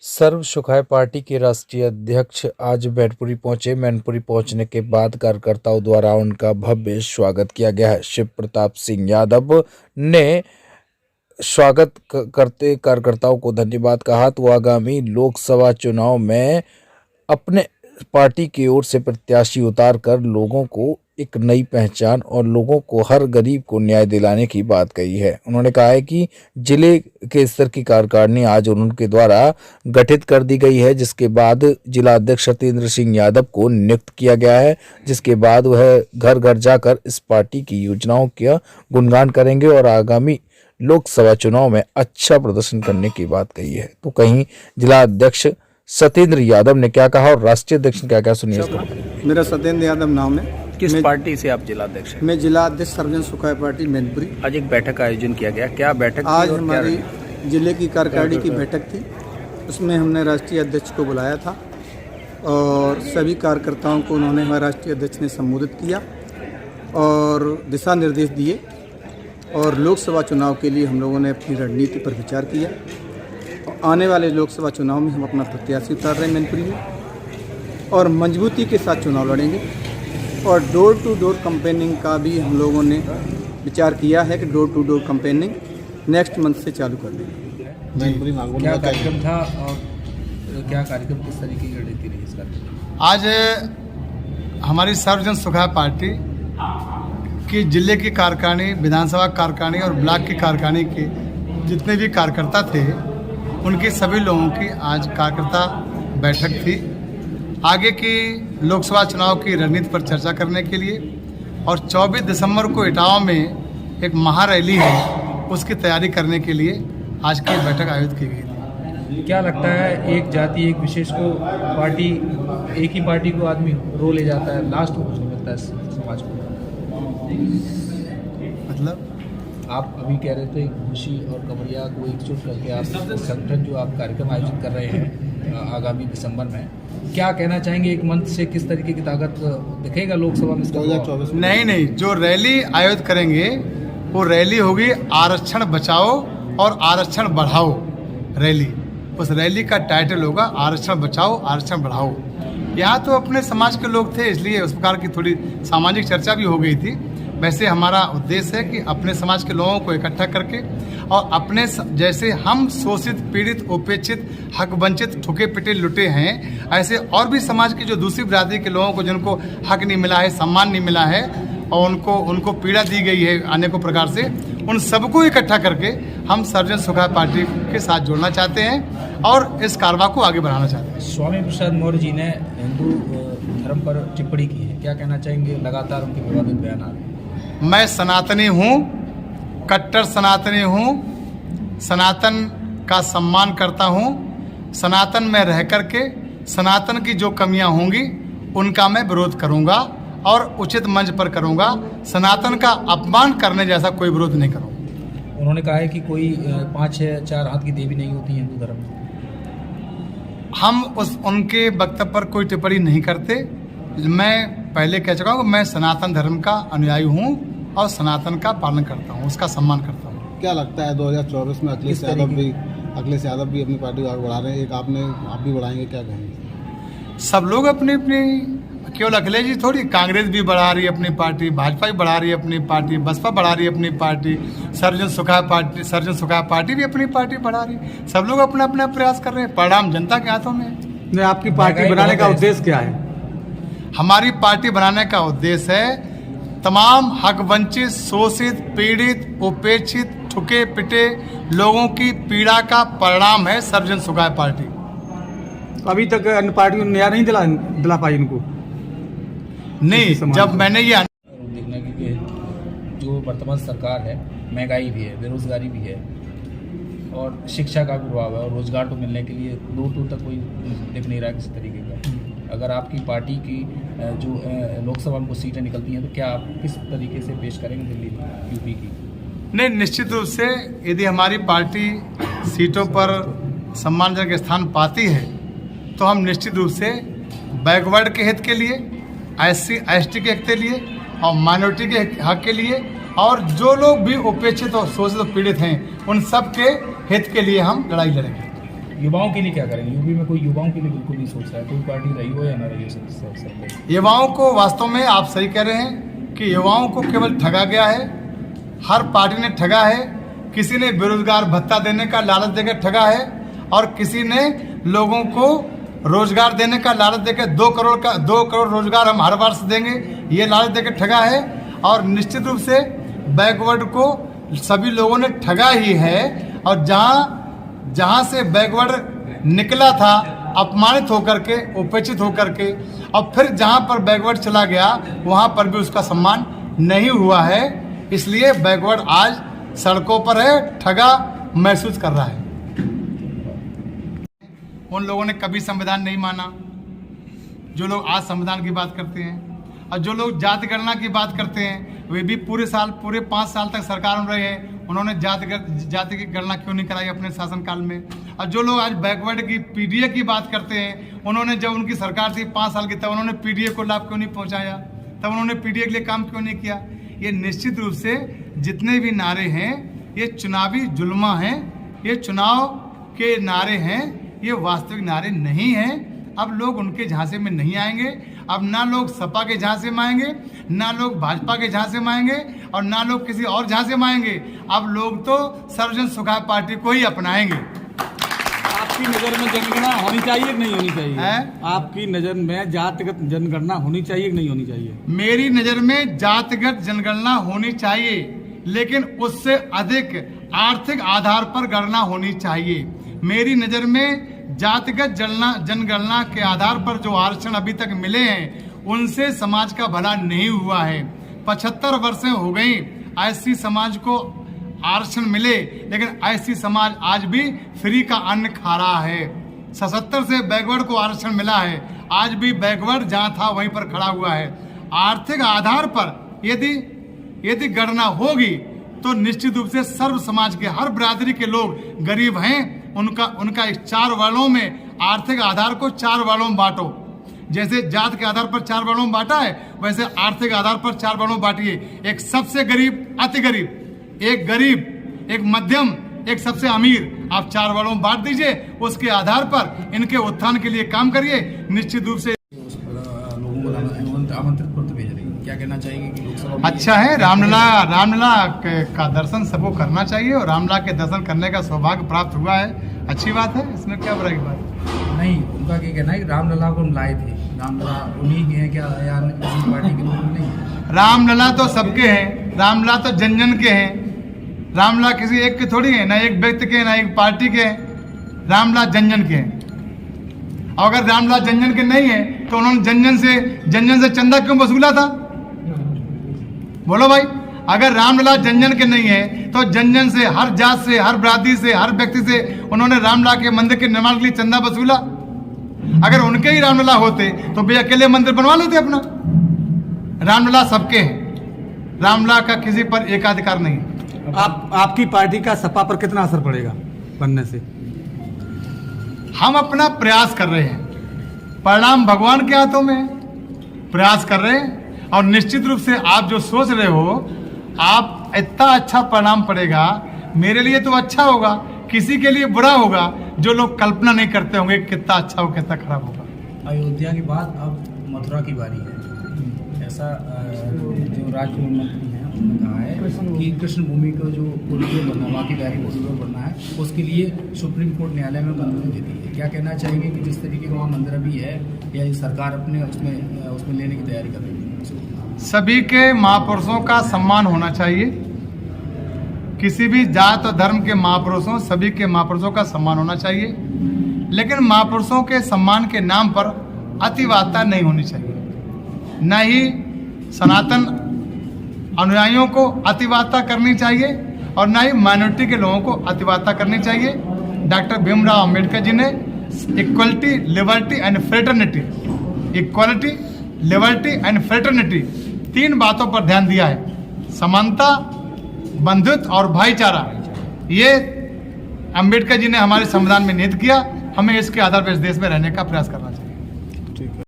सर्व सुखाय पार्टी के राष्ट्रीय अध्यक्ष आज मैनपुरी पहुंचे। मैनपुरी पहुंचने के बाद कार्यकर्ताओं द्वारा उनका भव्य स्वागत किया गया है। शिव प्रताप सिंह यादव ने स्वागत करते कार्यकर्ताओं को धन्यवाद कहा तो आगामी लोकसभा चुनाव में अपने पार्टी की ओर से प्रत्याशी उतार कर लोगों को एक नई पहचान और लोगों को, हर गरीब को न्याय दिलाने की बात कही है। उन्होंने कहा है कि जिले के स्तर की कार्यकारिणी आज उनके द्वारा गठित कर दी गई है, जिसके बाद जिला अध्यक्ष सत्येंद्र सिंह यादव को नियुक्त किया गया है, जिसके बाद वह घर घर जाकर इस पार्टी की योजनाओं का गुणगान करेंगे और आगामी लोकसभा चुनाव में अच्छा प्रदर्शन करने की बात कही है। तो कहीं जिला अध्यक्ष सत्येंद्र यादव ने क्या कहा और राष्ट्रीय अध्यक्ष ने क्या क्या सुनिए। मेरा सत्येंद्र यादव नाम है। किस पार्टी से आप जिला अध्यक्ष हैं? मैं जिला अध्यक्ष सर्वजन सुखाय पार्टी मैनपुरी। आज एक बैठक का आयोजन किया गया, क्या बैठक थी? आज हमारी जिले की कार्यकारिणी की बैठक थी, उसमें हमने राष्ट्रीय अध्यक्ष को बुलाया था और सभी कार्यकर्ताओं को उन्होंने हमारे राष्ट्रीय अध्यक्ष ने संबोधित किया और दिशा निर्देश दिए और लोकसभा चुनाव के लिए हम लोगों ने अपनी रणनीति पर विचार किया। आने वाले लोकसभा चुनाव में हम अपना प्रत्याशी उतार रहे हैं मैनपुरी में और मजबूती के साथ चुनाव लड़ेंगे और डोर टू डोर कैंपेनिंग का भी हम लोगों ने विचार किया है कि door to door campaigning next month से चालू कर देंगे। क्या कार्यक्रम था और क्या कार्यक्रम किस तरीके की रणनीति रही इस कार्यक्रम? आज हमारी सर्वजन सुखाय पार्टी की जिले की कार्यकारिणी, विधानसभा कार्यकारिणी और ब्लॉक की कार्यकारिणी के जितने भी कार्यकर्ता थे उनकी सभी लोगों की आज कार्यकर्ता बैठक थी आगे की लोकसभा चुनाव की रणनीति पर चर्चा करने के लिए और 24 दिसंबर को इटावा में एक महारैली है उसकी तैयारी करने के लिए आज की बैठक आयोजित की गई थी। क्या लगता है एक जाति एक विशेष को पार्टी, एक ही पार्टी को आदमी रो ले जाता है, लास्ट में कुछ नहीं मिलता है समाज को? मतलब आप अभी कह रहे थे खुशी और कमरिया को एकजुट करके आप संगठन जो आप कार्यक्रम आयोजित कर रहे हैं आगामी दिसंबर में, क्या कहना चाहेंगे? एक मंथ से किस तरीके की ताकत दिखेगा लोकसभा में 2024 में? नहीं, जो रैली आयोजित करेंगे वो रैली होगी आरक्षण बचाओ और आरक्षण बढ़ाओ रैली। उस रैली का टाइटल होगा आरक्षण बचाओ आरक्षण बढ़ाओ। यहाँ तो अपने समाज के लोग थे इसलिए उस प्रकार की थोड़ी सामाजिक चर्चा भी हो गई थी। वैसे हमारा उद्देश्य है कि अपने समाज के लोगों को इकट्ठा करके और अपने जैसे हम शोषित, पीड़ित, उपेक्षित, हक वंचित, ठुके पिटे, लुटे हैं, ऐसे और भी समाज की जो दूसरी बिरादरी के लोगों को जिनको हक नहीं मिला है, सम्मान नहीं मिला है और उनको पीड़ा दी गई है अनेकों प्रकार से, उन सबको इकट्ठा करके हम सर्वजन सुखाय पार्टी के साथ जोड़ना चाहते हैं और इस कारवां को आगे बढ़ाना चाहते हैं। स्वामी प्रसाद मौर्य जी ने हिंदू धर्म पर टिप्पणी की है, क्या कहना चाहेंगे? लगातार उनके विवादित बयान आ रहे हैं। मैं सनातनी हूँ, कट्टर सनातनी हूँ, सनातन का सम्मान करता हूँ, सनातन में रह करके सनातन की जो कमियां होंगी उनका मैं विरोध करूँगा और उचित मंच पर करूँगा। सनातन का अपमान करने जैसा कोई विरोध नहीं करूँगा। उन्होंने कहा है कि कोई 5 या 4 हाथ की देवी नहीं होती हिंदू धर्म में। हम उनके वक्तव्य पर कोई टिप्पणी नहीं करते। मैं पहले कह चुका हूँ कि मैं सनातन धर्म का अनुयायी हूँ और सनातन का पालन करता हूँ, उसका सम्मान करता हूँ। क्या लगता है 2024 में अखिलेश यादव भी अपनी पार्टी को आगे बढ़ा रहे हैं, एक आप भी बढ़ाएंगे, क्या कहेंगे? सब लोग अपनी केवल अखिलेश जी थोड़ी, कांग्रेस भी बढ़ा रही है अपनी पार्टी, भाजपा भी बढ़ा रही है अपनी पार्टी, बसपा बढ़ा रही है अपनी पार्टी, सर्वजन सुखाय पार्टी भी अपनी पार्टी बढ़ा रही है। सब लोग अपना अपना प्रयास कर रहे हैं, परिणाम जनता के हाथों में है। आपकी पार्टी बनाने का उद्देश्य क्या है? हमारी पार्टी बनाने का उद्देश्य है तमाम हक वंचित, शोषित, पीड़ित, उपेक्षित, ठुके पिटे लोगों की पीड़ा का परिणाम है सर्वजन सुखाय पार्टी। अभी तक अन्य पार्टियों ने न्याय नहीं दिला पाई इनको? नहीं, जब मैंने ये देखना कि जो वर्तमान सरकार है, महंगाई भी है, बेरोजगारी भी है और शिक्षा का भी प्रभाव है और रोजगार तो मिलने के लिए दूर तक कोई दिख नहीं रहा किसी तरीके का। अगर आपकी पार्टी की जो लोकसभा में सीटें निकलती हैं तो क्या आप किस तरीके से पेश करेंगे दिल्ली यूपी की? नहीं, निश्चित रूप से यदि हमारी पार्टी सीटों पर सम्मानजनक स्थान पाती है तो हम निश्चित रूप से बैकवर्ड के हित के लिए, SC/ST के हित के लिए और माइनॉरिटी के हक के लिए और जो लोग भी उपेक्षित और शोषित और पीड़ित हैं उन सब के हित के लिए हम लड़ाई लड़ेंगे। युवाओं के लिए क्या करेंगे? यूपी में कोई युवाओं के लिए बिल्कुल नहीं सोच रहा है, कोई पार्टी रही हो या ना रही हो सब। युवाओं को वास्तव में आप सही कह रहे हैं कि युवाओं को केवल ठगा गया है, हर पार्टी ने ठगा है। किसी ने बेरोजगार भत्ता देने का लालच देकर ठगा है और किसी ने लोगों को रोजगार देने का लालच देकर 2 करोड़ रोजगार हम हर वर्ष देंगे, ये लालच देकर ठगा है। और निश्चित रूप से बैकवर्ड को सभी लोगों ने ठगा ही है। और जहाँ से बैकवर्ड निकला था अपमानित होकर के, उपेक्षित होकर के, और फिर जहाँ पर बैकवर्ड चला गया वहाँ पर भी उसका सम्मान नहीं हुआ है। इसलिए बैकवर्ड आज सड़कों पर है, ठगा महसूस कर रहा है। उन लोगों ने कभी संविधान नहीं माना जो लोग आज संविधान की बात करते हैं, और जो लोग जाति गणना की बात करते हैं वे भी पूरे 5 साल तक सरकार में रहे हैं, उन्होंने जाति की गणना क्यों नहीं कराई अपने शासनकाल में। और जो लोग आज बैकवर्ड की पीडीए की बात करते हैं, उन्होंने जब उनकी सरकार थी 5 साल की, तब उन्होंने पीडीए को लाभ क्यों नहीं पहुंचाया, तब उन्होंने पीडीए के लिए काम क्यों नहीं किया। ये निश्चित रूप से जितने भी नारे हैं ये चुनावी जुल्मा हैं, ये चुनाव के नारे हैं, ये वास्तविक नारे नहीं हैं। अब लोग उनके झांसे में नहीं आएंगे। अब ना लोग सपा के झांसे में आएंगे, ना लोग भाजपा के झांसे में आएंगे, और ना लोग किसी और झांसे में आएंगे। अब लोग तो सर्वजन सुखाय पार्टी को ही अपनाएंगे। आपकी नज़र में जनगणना होनी चाहिए कि नहीं होनी चाहिए? आपकी नज़र में जातिगत जनगणना होनी चाहिए कि नहीं होनी चाहिए? मेरी नज़र में जातिगत जनगणना होनी चाहिए, लेकिन उससे अधिक आर्थिक आधार पर गणना होनी चाहिए। मेरी नज़र में जातिगत जनगणना के आधार पर जो आरक्षण अभी तक मिले हैं उनसे समाज का भला नहीं हुआ है। 75 वर्षें हो गई एससी समाज को आरक्षण मिले, लेकिन एससी समाज आज भी फ्री का अन्न खा रहा है। 77 से बैकवर्ड को आरक्षण मिला है, आज भी बैकवर्ड जहाँ था वहीं पर खड़ा हुआ है। आर्थिक आधार पर यदि गणना होगी तो निश्चित रूप से सर्व समाज के हर बिरादरी के लोग गरीब हैं, उनका इस 4 वर्णों में आर्थिक आधार को 4 वर्णों में बांटो। जैसे जात के आधार पर 4 वर्णों में बांटा है, वैसे आर्थिक आधार पर 4 वर्णों में बांटिए। एक सबसे गरीब, अति गरीब, एक गरीब, एक मध्यम, एक सबसे अमीर, आप 4 वर्णों में बांट दीजिए। उसके आधार पर इनके उत्थान के लिए काम करिए। निश्चित रूप से लोगों को आमंत्रित पत्र भेज रही है, क्या कहना चाहेंगे कि लोकसभा अच्छा है। रामलला का दर्शन सबको करना चाहिए, और रामलला के दर्शन करने का सौभाग्य प्राप्त हुआ है, अच्छी बात है, इसमें क्या बुराई की बात नहीं। उनका क्या कहना है कि रामलला को हम लाए थे, रामलला उन्हीं के हैं क्या, या अन्य किसी पार्टी के लोग नहीं? रामलला तो सबके हैं, रामलला तो जन जन के हैं। रामलला किसी एक के थोड़ी है, ना एक व्यक्ति के, ना एक पार्टी के हैं। रामलला जन जन के हैं। और अगर रामलला जन जन के नहीं है तो उन्होंने जन जन से चंदा क्यों वसूला था? बोलो भाई। अगर रामलला जन जन के नहीं है तो जन जन से, हर जात से, हर बिरादरी से, हर व्यक्ति से उन्होंने रामलला के मंदिर के निर्माण के लिए चंदा वसूला। अगर उनके ही रामलला होते तो वे अकेले मंदिर बनवा लेते अपना। रामलला सबके हैं, रामलला का किसी पर एकाधिकार नहीं। आपकी पार्टी का सपा पर कितना असर पड़ेगा बनने से? हम अपना प्रयास कर रहे हैं, परिणाम भगवान के हाथों में है। प्रयास कर रहे हैं, और निश्चित रूप से आप जो सोच रहे हो, आप इतना अच्छा परिणाम पड़ेगा, मेरे लिए तो अच्छा होगा, किसी के लिए बुरा होगा। जो लोग कल्पना नहीं करते होंगे कितना अच्छा हो, कितना खराब होगा। अयोध्या के बाद अब मथुरा की बारी है, ऐसा जो राज्य मंत्री हैं उन्होंने कहा है कि कृष्ण भूमि का जो कॉरिडोर बनना, वहाँ की दायरी कॉरिडोर बनना है, उसके लिए सुप्रीम कोर्ट न्यायालय में मंजूरी दे दी है। क्या कहना चाहेंगे कि जिस तरीके का वहाँ मंदिर अभी है, या सरकार अपने उसमें लेने की तैयारी कर रही है? सभी के महापुरुषों का सम्मान होना चाहिए। किसी भी जात और धर्म के महापुरुषों, सभी के महापुरुषों का सम्मान होना चाहिए, लेकिन महापुरुषों के सम्मान के नाम पर अतिवादता नहीं होनी चाहिए। न ही सनातन अनुयायियों को अतिवादता करनी चाहिए, और न ही माइनॉरिटी के लोगों को अतिवादता करनी चाहिए। डॉक्टर भीमराव अंबेडकर जी ने equality, liberty and fraternity, equality, liberty and fraternity 3 बातों पर ध्यान दिया है। समानता, बंधुत्व और भाईचारा, ये अंबेडकर जी ने हमारे संविधान में निहित किया। हमें इसके आधार पर इस देश में रहने का प्रयास करना चाहिए।